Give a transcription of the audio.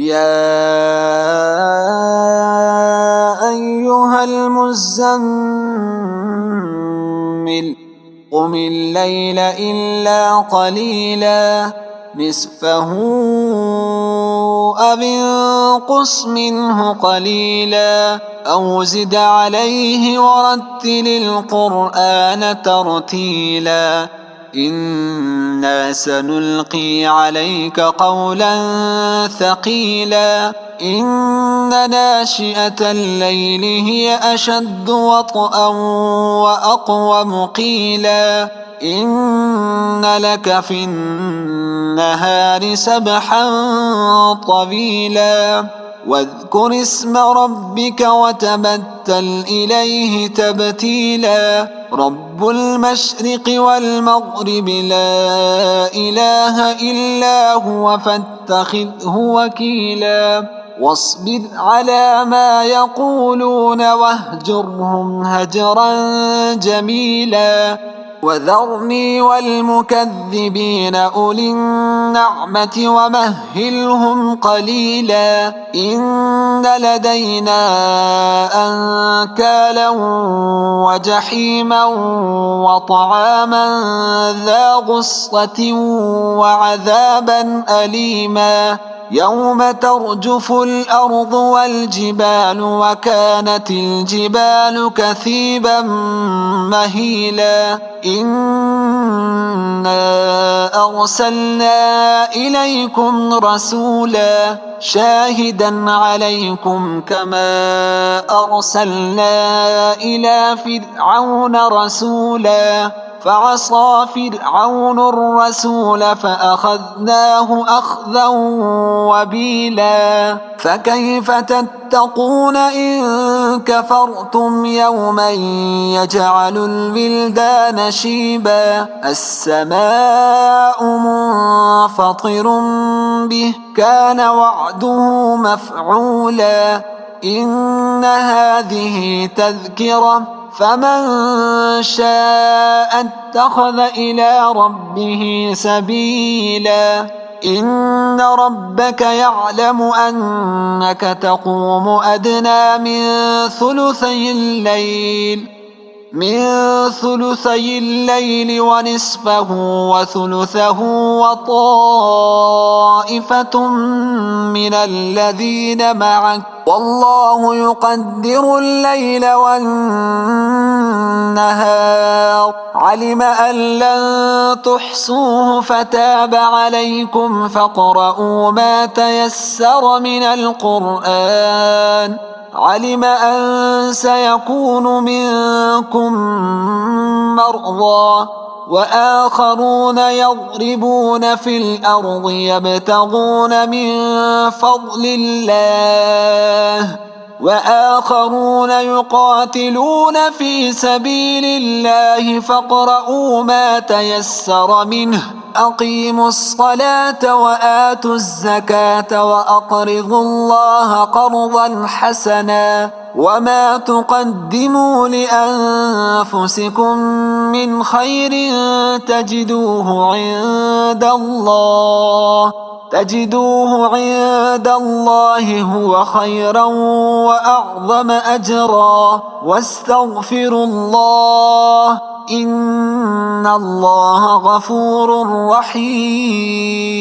يا أيها المزمل قم الليل إلا قليلا نصفه أو انقص منه قليلا أو زد عليه ورتل القرآن ترتيلا إنا سنلقي عليك قولا ثقيلا إن ناشئة الليل هي أشد وطئا وأقوم قيلا إن لك في النهار سبحا طويلا واذكر اسم ربك وتبتل إليه تبتيلا رب المشرق والمغرب لا إله إلا هو فاتخذه وكيلا واصبر على ما يقولون واهجرهم هجرا جميلا وذرني والمكذبين أولي النعمة ومهلهم قليلا إن لدينا أنكالا وجحيما وطعاما ذا غصة وعذابا أليما يوم ترجف الأرض والجبال وكانت الجبال كثيبا مهيلا إنا أرسلنا إليكم رسولا شاهدا عليكم كما أرسلنا إلى فرعون رسولا فعصى فرعون الرسول فأخذناه أخذا وبيلا فكيف تتقون إن كفرتم يوما يجعل الولدان شيبا السماء منفطر به كان وعده مفعولا إن هذه تذكرة فمن شاء اتخذ إلى ربه سبيلا إن ربك يعلم أنك تقوم أدنى من ثلثي الليل ونصفه وثلثه وطائفة من الذين معك والله يقدر الليل والنهار علم أن لن تحصوه فتاب عليكم فاقرؤوا ما تيسر من القرآن علم أن سيكون منكم مرضى وآخرون يضربون في الأرض يبتغون من فضل الله وآخرون يقاتلون في سبيل الله فاقرؤوا ما تيسر منه أقيموا الصلاة وآتوا الزكاة وأقرضوا الله قرضا حسنا وما تقدموا لأنفسكم من خير تجدوه عند الله هو خيرا وأعظم أجرا واستغفروا الله إن الله غفور رحيم